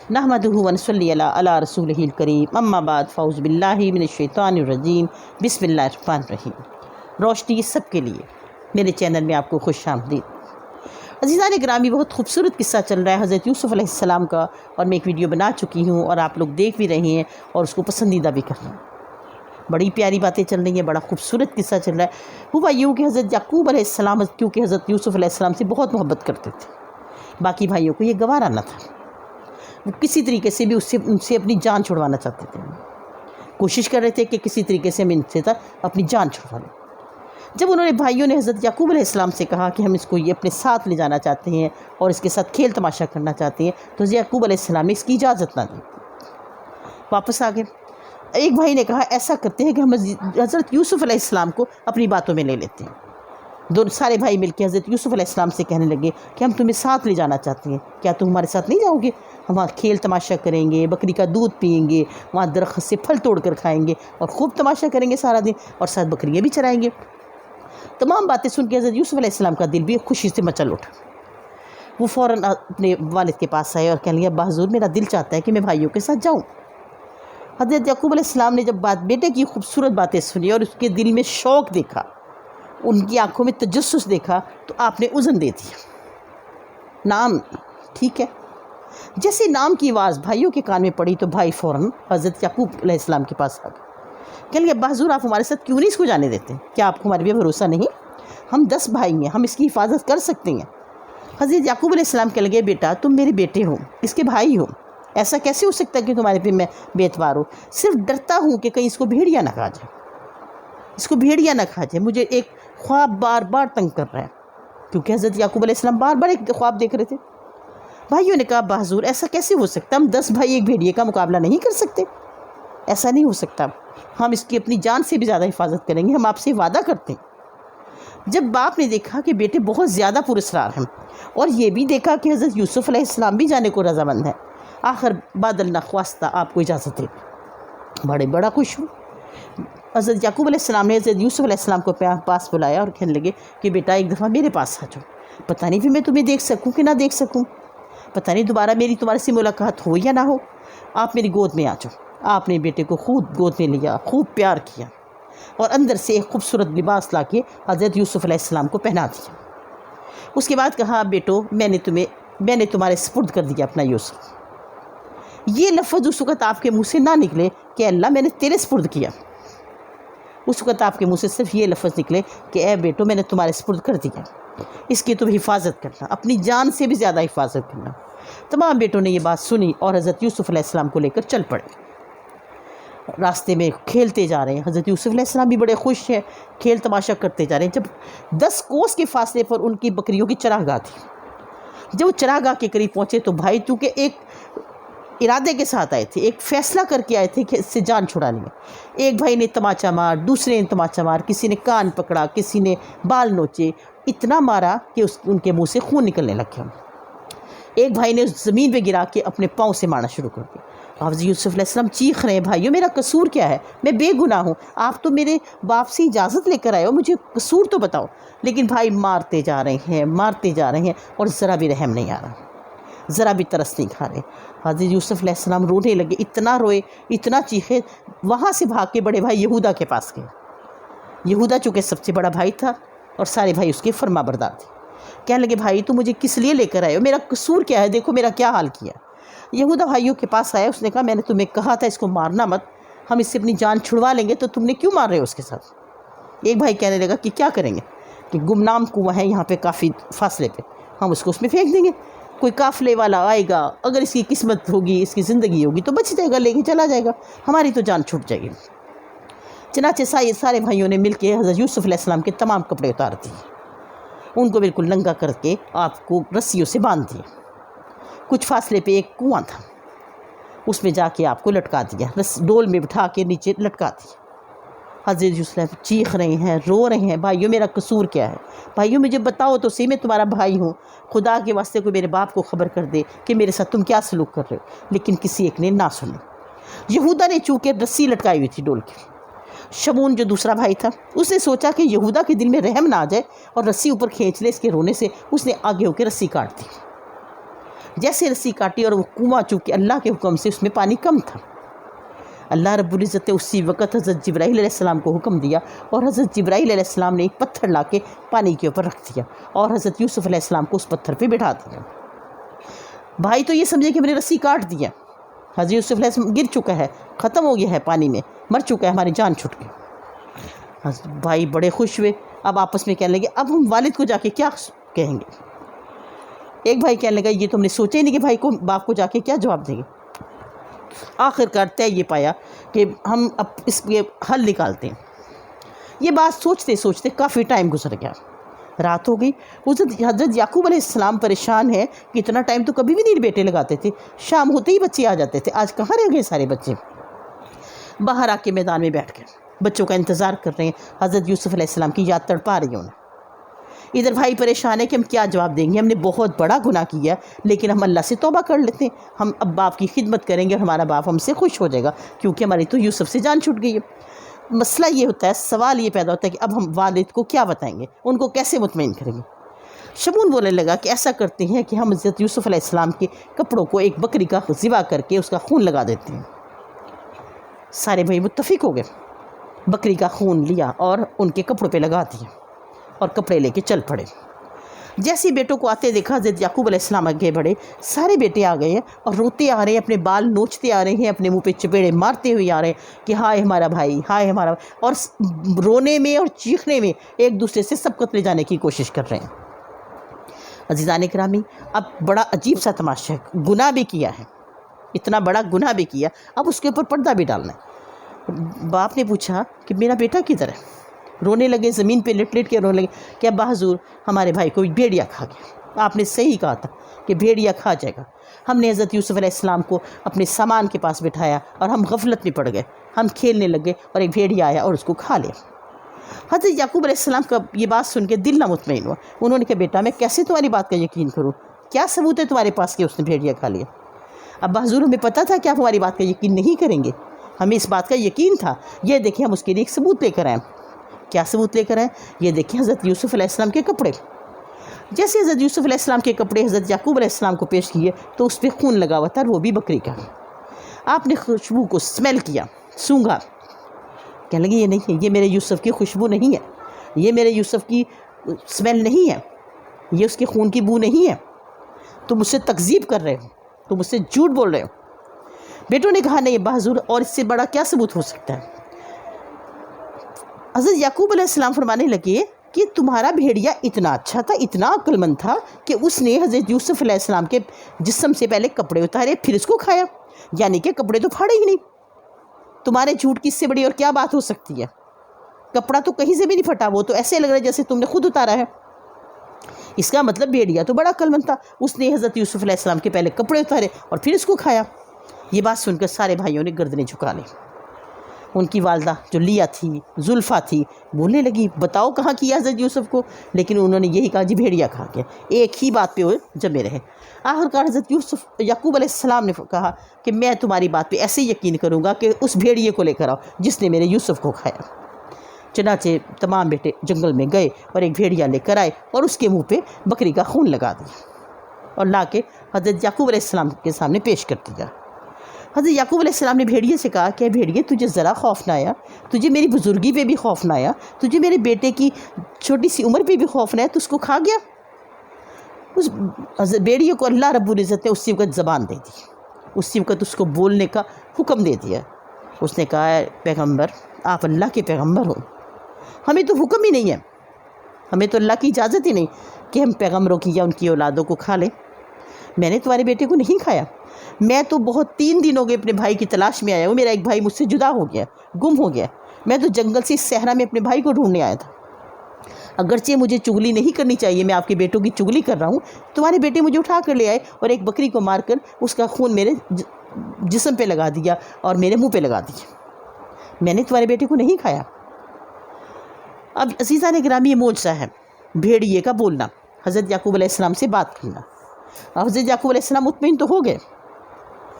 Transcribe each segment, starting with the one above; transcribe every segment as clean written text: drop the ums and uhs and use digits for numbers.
نحمدہ ونصلی علی رسولہ الکریم، اما بعد، فاعوذ باللہ من الشیطان الرجیم، بسم اللہ الرحمن الرحیم۔ روشنی سب کے لیے میرے چینل میں آپ کو خوش آمدید۔ عزیزان گرامی، بہت خوبصورت قصہ چل رہا ہے حضرت یوسف علیہ السلام کا، اور میں ایک ویڈیو بنا چکی ہوں اور آپ لوگ دیکھ بھی رہے ہیں اور اس کو پسندیدہ بھی کر رہے ہیں۔ بڑی پیاری باتیں چل رہی ہیں، بڑا خوبصورت قصہ چل رہا ہے۔ ہوا یوں کہ حضرت یعقوب علیہ السلام کیونکہ حضرت یوسف علیہ السلام سے بہت محبت کرتے تھے، باقی بھائیوں کو یہ گوارا نہ تھا، وہ کسی طریقے سے بھی ان سے اپنی جان چھڑوانا چاہتے تھے، کوشش کر رہے تھے کہ کسی طریقے سے ہم ان سے اپنی جان چھڑوا لیں۔ جب انہوں نے بھائیوں نے حضرت یعقوب علیہ السلام سے کہا کہ ہم اس کو یہ اپنے ساتھ لے جانا چاہتے ہیں اور اس کے ساتھ کھیل تماشا کرنا چاہتے ہیں، تو حضرت یعقوب علیہ السلام نے اس کی اجازت نہ دی، واپس آ گئے۔ ایک بھائی نے کہا ایسا کرتے ہیں کہ ہم حضرت یوسف علیہ السلام کو اپنی باتوں میں لے لیتے ہیں۔ سارے بھائی مل کے حضرت یوسف علیہ السلام سے کہنے لگے کہ ہم تمہیں ساتھ لے جانا چاہتے ہیں، کیا تم ہمارے ساتھ نہیں جاؤ گے؟ ہم وہاں کھیل تماشا کریں گے، بکری کا دودھ پئیں گے، وہاں درخت سے پھل توڑ کر کھائیں گے اور خوب تماشا کریں گے سارا دن، اور ساتھ بکریاں بھی چرائیں گے۔ تمام باتیں سن کے حضرت یوسف علیہ السلام کا دل بھی خوشی سے مچل اٹھا۔ وہ فوراً اپنے والد کے پاس آئے اور کہنے لگے ابا حضور، میرا دل چاہتا ہے کہ میں بھائیوں کے ساتھ جاؤں۔ حضرت یعقوب علیہ السلام نے جب بیٹے کی خوبصورت باتیں سنی اور اس کے دل میں شوق دیکھا، ان کی آنکھوں میں تجسس دیکھا، تو آپ نے اذن دے دیا، نام ٹھیک ہے۔ جیسے نام کی آواز بھائیوں کے کان میں پڑی تو بھائی فوراً حضرت یعقوب علیہ السلام کے پاس آ گئے، کہنے لگے ابا حضور، آپ ہمارے ساتھ کیوں نہیں اس کو جانے دیتے؟ کیا آپ کو ہمارے بھی بھروسہ نہیں؟ ہم 10 بھائی ہیں، ہم اس کی حفاظت کر سکتے ہیں۔ حضرت یعقوب علیہ السلام کہنے لگے بیٹا، تم میرے بیٹے ہو، اس کے بھائی ہو، ایسا کیسے ہو سکتا ہے کہ تمہارے پہ میں بے اعتبار ہوں؟ صرف ڈرتا ہوں کہ کہیں اس کو بھیڑیا نہ کھا جائے، اس کو بھیڑیا نہ کھا جائے۔ مجھے ایک خواب بار بار تنگ کر رہا ہے، کیونکہ حضرت یعقوب علیہ السلام بار بار ایک خواب دیکھ رہے تھے۔ بھائیوں نے کہا ابا حضور، ایسا کیسے ہو سکتا؟ ہم 10 بھائی ایک بھیڑیے کا مقابلہ نہیں کر سکتے، ایسا نہیں ہو سکتا، ہم اس کی اپنی جان سے بھی زیادہ حفاظت کریں گے، ہم آپ سے وعدہ کرتے ہیں۔ جب باپ نے دیکھا کہ بیٹے بہت زیادہ پراسرار ہیں، اور یہ بھی دیکھا کہ حضرت یوسف علیہ السلام بھی جانے کو رضامند ہیں، آخر بادل نخواستہ آپ کو اجازت دے، بڑا خوش ہوں۔ حضرت یعقوب علیہ السلام نے حضرت یوسف علیہ السلام کو پاس بلایا اور کہنے لگے کہ بیٹا ایک دفعہ میرے پاس آ جاؤ، پتہ نہیں پھر میں تمہیں دیکھ سکوں کہ نہ دیکھ سکوں، پتہ نہیں دوبارہ میری تمہارے سے ملاقات ہو یا نہ ہو، آپ میری گود میں آ جاؤ۔ آپ نے بیٹے کو خوب گود میں لیا، خوب پیار کیا، اور اندر سے ایک خوبصورت لباس لا کے حضرت یوسف علیہ السلام کو پہنا دیا۔ اس کے بعد کہا بیٹو، میں نے تمہارے سپرد کر دیا اپنا یوسف۔ یہ لفظ اس وقت آپ کے منہ سے نہ نکلے کہ اللہ میں نے تیرے سپرد کیا، اس وقت آپ کے منہ سے صرف یہ لفظ نکلے کہ اے بیٹو، میں نے تمہارے سپرد کر دیا، اس کی تم حفاظت کرنا، اپنی جان سے بھی زیادہ حفاظت کرنا۔ تمام بیٹوں نے یہ بات سنی اور حضرت یوسف علیہ السلام کو لے کر چل پڑے۔ راستے میں کھیلتے جا رہے ہیں، حضرت یوسف علیہ السلام بھی بڑے خوش ہیں، کھیل تماشا کرتے جا رہے ہیں۔ جب 10 کوس کے فاصلے پر ان کی بکریوں کی چراگاہ تھی، جب وہ چراگاہ کے قریب پہنچے تو بھائی چونکہ ایک ارادے کے ساتھ آئے تھے، ایک فیصلہ کر کے آئے تھے کہ اس سے جان چھڑانی ہے۔ ایک بھائی نے تماچا مار، دوسرے نے تماچا مار، کسی نے کان پکڑا، کسی نے بال نوچے، اتنا مارا کہ ان کے منہ سے خون نکلنے لگ گیا۔ ایک بھائی نے زمین پہ گرا کے اپنے پاؤں سے مارنا شروع کر دیا۔ حضرت یوسف علیہ السلام چیخ رہے ہیں بھائیوں، میرا قصور کیا ہے؟ میں بے گناہ ہوں، آپ تو میرے باپ سے اجازت لے کر آئے ہو، مجھے قصور تو بتاؤ۔ لیکن بھائی مارتے جا رہے ہیں اور ذرا بھی رحم نہیں آ رہا، ذرا بھی ترس نہیں کھا رہے۔ حضرت یوسف علیہ السلام رونے لگے، اتنا روئے، اتنا چیخے، وہاں سے بھاگ کے بڑے بھائی یہودا کے پاس گئے۔ یہودا چونکہ سب سے بڑا بھائی تھا اور سارے بھائی اس کے فرما بردار تھے۔ کہنے لگے بھائی تم مجھے کس لیے لے کر آئے ہو؟ میرا قصور کیا ہے؟ دیکھو میرا کیا حال کیا۔ یہودا بھائیوں کے پاس آیا، اس نے کہا میں نے تمہیں کہا تھا اس کو مارنا مت، ہم اس سے اپنی جان چھڑوا لیں گے، تو تم نے کیوں مار رہے ہو اس کے ساتھ؟ ایک بھائی کہنے لگا کہ کیا کریں گے کہ گمنام کنواں ہے یہاں پہ کافی فاصلے پہ، ہم اس کو اس میں پھینک دیں گے، کوئی قافلے والا آئے گا، اگر اس کی قسمت ہوگی، اس کی زندگی ہوگی تو بچ جائے گا، لے کے چلا جائے گا، ہماری تو جان چھوٹ جائے گی۔ چنانچہ سارے بھائیوں نے مل کے حضرت یوسف علیہ السلام کے تمام کپڑے اتار دیے، ان کو بالکل ننگا کر کے آپ کو رسیوں سے باندھ دیا۔ کچھ فاصلے پہ ایک کنواں تھا، اس میں جا کے آپ کو لٹکا دیا، ڈول میں بٹھا کے نیچے لٹکا دیا۔ حضرت یوسف چیخ رہے ہیں، رو رہے ہیں بھائیوں میرا قصور کیا ہے؟ بھائیوں مجھے بتاؤ تو صحیح، میں تمہارا بھائی ہوں، خدا کے واسطے کوئی میرے باپ کو خبر کر دے کہ میرے ساتھ تم کیا سلوک کر رہے ہو۔ لیکن کسی ایک نے نہ سنا۔ یہودا نے چونکہ رسی لٹکائی ہوئی تھی ڈول کی، شمون جو دوسرا بھائی تھا اس نے سوچا کہ یہودا کے دل میں رحم نہ آ جائے اور رسی اوپر کھینچ لے اس کے رونے سے، اس نے آگے ہو کے رسی کاٹ دی۔ جیسے رسی کاٹی اور وہ کنواں چونکہ اللہ کے حکم سے اس میں پانی کم تھا، اللہ رب العزت نے اسی وقت حضرت جبرائیل علیہ السلام کو حکم دیا اور حضرت جبرائیل علیہ السلام نے ایک پتھر لا کے پانی کے اوپر رکھ دیا اور حضرت یوسف علیہ السلام کو اس پتھر پہ بٹھا دیا۔ بھائی تو یہ سمجھے کہ میں نے رسی کاٹ دیا، حضرت یوسف علیہ السلام گر چکا ہے، ختم ہو گیا ہے، پانی میں مر چکا ہے، ہماری جان چھٹ گئی۔ بھائی بڑے خوش ہوئے، اب آپس میں کہنے لگے اب ہم والد کو جا کے کیا کہیں گے۔ ایک بھائی کہنے لگا یہ تو ہم نے سوچا ہی نہیں کہ بھائی کو باپ کو جا کے کیا جواب دیں گے۔ آخر کار طے یہ پایا کہ ہم اب اس کے حل نکالتے ہیں۔ یہ بات سوچتے سوچتے کافی ٹائم گزر گیا، رات ہو گئی۔ حضرت یعقوب علیہ السلام پریشان ہے کہ اتنا ٹائم تو کبھی بھی نہیں بیٹے لگاتے تھے، شام ہوتے ہی بچے آ جاتے تھے، آج کہاں رہ گئے سارے بچے۔ باہر آ کے میدان میں بیٹھ گئے، بچوں کا انتظار کر رہے ہیں، حضرت یوسف علیہ السلام کی یاد تڑپا رہی انہیں۔ ادھر بھائی پریشان ہے کہ ہم کیا جواب دیں گے، ہم نے بہت بڑا گناہ کیا لیکن ہم اللہ سے توبہ کر لیتے ہیں، ہم اب باپ کی خدمت کریں گے اور ہمارا باپ ہم سے خوش ہو جائے گا کیونکہ ہماری تو یوسف سے جان چھوٹ گئی ہے۔ مسئلہ یہ ہوتا ہے، سوال یہ پیدا ہوتا ہے کہ اب ہم والد کو کیا بتائیں گے، ان کو کیسے مطمئن کریں گے۔ شمون بولنے لگا کہ ایسا کرتے ہیں کہ ہم حضرت یوسف علیہ السلام کے کپڑوں کو ایک بکری کا ذبح کر کے اس کا خون لگا دیتے ہیں۔ سارے بھائی متفق ہو گئے، بکری کا خون لیا اور ان کے کپڑوں پہ لگا دیا اور کپڑے لے کے چل پڑے۔ جیسے ہی بیٹوں کو آتے دیکھا، حضرت یعقوب علیہ السلام آگے بڑھے، سارے بیٹے آ گئے ہیں اور روتے آ رہے ہیں، اپنے بال نوچتے آ رہے ہیں، اپنے منہ پہ چپیڑے مارتے ہوئے آ رہے ہیں کہ ہائے ہمارا بھائی، ہائے ہمارا بھائی، اور رونے میں اور چیخنے میں ایک دوسرے سے سبقت لے جانے کی کوشش کر رہے ہیں۔ عزیزان گرامی، اب بڑا عجیب سا تماشا ہے، گناہ بھی کیا ہے، اتنا بڑا گناہ بھی کیا، اب اس کے اوپر پردہ بھی ڈالنا ہے۔ باپ نے پوچھا کہ میرا بیٹا کدھر ہے؟ رونے لگے، زمین پہ لٹ لٹ کے رونے لگے کہ ابا حضور ہمارے بھائی کو بھیڑیا کھا گیا، آپ نے صحیح کہا تھا کہ بھیڑیا کھا جائے گا۔ ہم نے حضرت یوسف علیہ السلام کو اپنے سامان کے پاس بٹھایا اور ہم غفلت میں پڑ گئے، ہم کھیلنے لگے اور ایک بھیڑیا آیا اور اس کو کھا لیا۔ حضرت یعقوب علیہ السلام کا یہ بات سن کے دل نہ مطمئن ہوا، انہوں نے کہا بیٹا میں کیسے تمہاری بات کا یقین کروں، کیا ثبوت ہے تمہارے پاس کہ اس نے بھیڑیا کھا لیا؟ ابا حضور ہمیں پتہ تھا کہ آپ ہماری بات کا یقین نہیں کریں گے، ہمیں اس بات کا یقین تھا، یہ دیکھیں ہم اس کے لیے ایک ثبوت لے کر آئے۔ کیا ثبوت لے کر آئے؟ یہ دیکھیں حضرت یوسف علیہ السلام کے کپڑے۔ جیسے حضرت یوسف علیہ السلام کے کپڑے حضرت یعقوب علیہ السلام کو پیش کیے تو اس پہ خون لگا ہوا تھا، وہ بھی بکری کا۔ آپ نے خوشبو کو سمیل کیا، سونگھا، کہنے لگے یہ نہیں ہے، یہ میرے یوسف کی خوشبو نہیں ہے، یہ میرے یوسف کی سمیل نہیں ہے، یہ اس کے خون کی بو نہیں ہے، تم مجھ سے تکذیب کر رہے ہو، تم مجھ سے جھوٹ بول رہے ہو۔ بیٹوں نے کہا نہیں ابا حضور، اور اس سے بڑا کیا ثبوت ہو سکتا ہے؟ حضرت یعقوب علیہ السلام فرمانے لگے کہ تمہارا بھیڑیا اتنا اچھا تھا، اتنا عقل مند تھا کہ اس نے حضرت یوسف علیہ السلام کے جسم سے پہلے کپڑے اتارے پھر اس کو کھایا، یعنی کہ کپڑے تو پھاڑے ہی نہیں۔ تمہارے جھوٹ کی اس سے بڑی اور کیا بات ہو سکتی ہے؟ کپڑا تو کہیں سے بھی نہیں پھٹا، وہ تو ایسے لگ رہا ہے جیسے تم نے خود اتارا ہے۔ اس کا مطلب بھیڑیا تو بڑا عقل مند تھا، اس نے حضرت یوسف علیہ السلام کے پہلے کپڑے اتارے اور پھر اس کو کھایا۔ یہ بات سن کر سارے بھائیوں نے گردنیں جھکا لی۔ ان کی والدہ جو لیا تھی، زلفا تھی، بولنے لگی بتاؤ کہاں کیا حضرت یوسف کو، لیکن انہوں نے یہی کہا جی بھیڑیا کھا گیا، ایک ہی بات پہ وہ جمے رہے۔ آخرکار حضرت یعقوب علیہ السلام نے کہا کہ میں تمہاری بات پہ ایسے یقین کروں گا کہ اس بھیڑیے کو لے کر آؤ جس نے میرے یوسف کو کھایا۔ چنانچہ تمام بیٹے جنگل میں گئے اور ایک بھیڑیا لے کر آئے اور اس کے منہ پہ بکری کا خون لگا دیا اور لا کے حضرت یعقوب علیہ السلام کے سامنے پیش کر دیا۔ حضرت یعقوب علیہ السلام نے بھیڑیے سے کہا کہ بھیڑیے تجھے ذرا خوف نہ آیا، تجھے میری بزرگی پہ بھی خوف نہ آیا، تجھے میرے بیٹے کی چھوٹی سی عمر پہ بھی خوف نہ آیا، تو اس کو کھا گیا؟ اس بھیڑیے کو اللہ رب العزت نے اسی وقت زبان دے دی، اسی وقت اس کو بولنے کا حکم دے دیا۔ اس نے کہا اے پیغمبر، آپ اللہ کے پیغمبر ہو، ہمیں تو حکم ہی نہیں ہے، ہمیں تو اللہ کی اجازت ہی نہیں کہ ہم پیغمبروں کی یا ان کی اولادوں کو کھا لیں۔ میں نے تمہارے بیٹے کو نہیں کھایا، میں تو بہت 3 دن ہو گئے اپنے بھائی کی تلاش میں آیا ہوں، میرا ایک بھائی مجھ سے جدا ہو گیا، گم ہو گیا، میں تو جنگل سے اس صحرا میں اپنے بھائی کو ڈھونڈنے آیا تھا۔ اگرچہ مجھے چغلی نہیں کرنی چاہیے، میں آپ کے بیٹوں کی چغلی کر رہا ہوں، تمہارے بیٹے مجھے اٹھا کر لے آئے اور ایک بکری کو مار کر اس کا خون میرے جسم پہ لگا دیا اور میرے منہ پہ لگا دیا، میں نے تمہارے بیٹے کو نہیں کھایا۔ اب عزیزان گرامی یہ معجزہ ہے، بھیڑیے کا بولنا، حضرت یعقوب علیہ السلام سے بات کرنا۔ اور حضرت یعقوب علیہ السلام مطمئن تو ہو گئے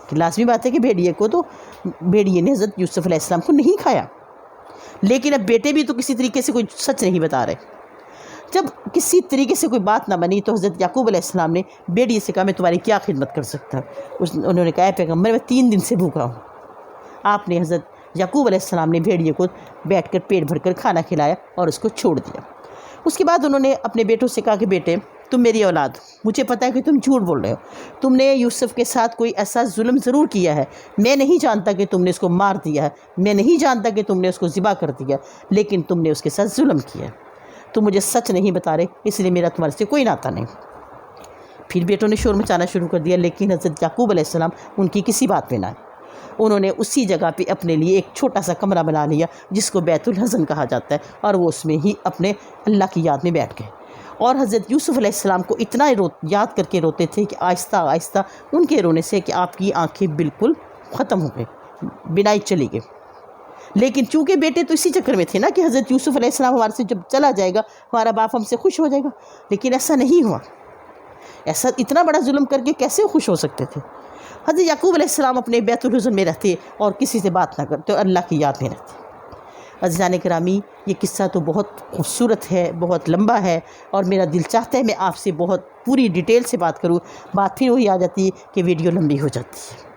کہ لازمی بات ہے کہ بھیڑیے نے حضرت یوسف علیہ السلام کو نہیں کھایا، لیکن اب بیٹے بھی تو کسی طریقے سے کوئی سچ نہیں بتا رہے۔ جب کسی طریقے سے کوئی بات نہ بنی تو حضرت یعقوب علیہ السلام نے بھیڑیے سے کہا میں تمہاری کیا خدمت کر سکتا ہوں؟ انہوں نے کہا اے پیغمبر میں 3 دن سے بھوکا ہوں۔ آپ نے حضرت یعقوب علیہ السلام نے بھیڑیے کو بیٹھ کر پیٹ بھر کر کھانا کھلایا اور اس کو چھوڑ دیا۔ اس کے بعد انہوں نے اپنے بیٹوں سے کہا کہ بیٹے تم میری اولاد ہو، مجھے پتہ ہے کہ تم جھوٹ بول رہے ہو، تم نے یوسف کے ساتھ کوئی ایسا ظلم ضرور کیا ہے، میں نہیں جانتا کہ تم نے اس کو مار دیا ہے، میں نہیں جانتا کہ تم نے اس کو ذبح کر دیا، لیکن تم نے اس کے ساتھ ظلم کیا ہے، تم مجھے سچ نہیں بتا رہے، اس لیے میرا تمہارے سے کوئی ناطہ نہیں۔ پھر بیٹوں نے شور مچانا شروع کر دیا، لیکن حضرت یعقوب علیہ السلام ان کی کسی بات میں نہ آئے۔ انہوں نے اسی جگہ پہ اپنے لیے ایک چھوٹا سا کمرہ بنا لیا جس کو بیت الحزن کہا جاتا ہے، اور وہ اس میں ہی اپنے اللہ کی یاد میں بیٹھ گئے، اور حضرت یوسف علیہ السلام کو اتنا یاد کر کے روتے تھے کہ آہستہ آہستہ ان کے رونے سے کہ آپ کی آنکھیں بالکل ختم ہو گئی، بینائی چلی گئی۔ لیکن چونکہ بیٹے تو اسی چکر میں تھے نا کہ حضرت یوسف علیہ السلام ہمارے سے جب چلا جائے گا ہمارا باپ ہم سے خوش ہو جائے گا، لیکن ایسا نہیں ہوا۔ ایسا اتنا بڑا ظلم کر کے کیسے خوش ہو سکتے تھے؟ حضرت یعقوب علیہ السلام اپنے بیت الحزن میں رہتے اور کسی سے بات نہ کرتے اور اللہ کی یاد میں رہتے۔ عزیزان گرامی، یہ قصہ تو بہت خوبصورت ہے، بہت لمبا ہے، اور میرا دل چاہتا ہے میں آپ سے بہت پوری ڈیٹیل سے بات کروں، بات پھر وہی آ جاتی ہے کہ ویڈیو لمبی ہو جاتی ہے۔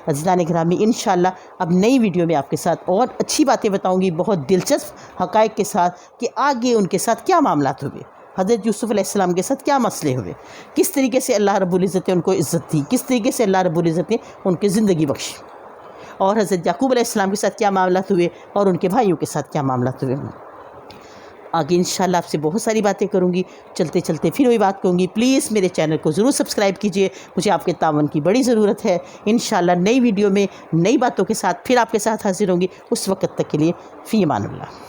عزیزان گرامی، انشاءاللہ اب نئی ویڈیو میں آپ کے ساتھ اور اچھی باتیں بتاؤں گی، بہت دلچسپ حقائق کے ساتھ کہ آگے ان کے ساتھ کیا معاملات ہوئے، حضرت یوسف علیہ السلام کے ساتھ کیا مسئلے ہوئے، کس طریقے سے اللہ رب العزت نے ان کو عزت دی، کس طریقے سے اللہ رب العزت نے ان کی زندگی بخشی، اور حضرت یعقوب علیہ السلام کے ساتھ کیا معاملات ہوئے اور ان کے بھائیوں کے ساتھ کیا معاملات ہوئے۔ آگے انشاءاللہ آپ سے بہت ساری باتیں کروں گی، چلتے چلتے پھر وہی بات کہوں گی، پلیز میرے چینل کو ضرور سبسکرائب کیجئے، مجھے آپ کے تعاون کی بڑی ضرورت ہے۔ انشاءاللہ نئی ویڈیو میں نئی باتوں کے ساتھ پھر آپ کے ساتھ حاضر ہوں گی، اس وقت تک کے لیے فی امان اللہ۔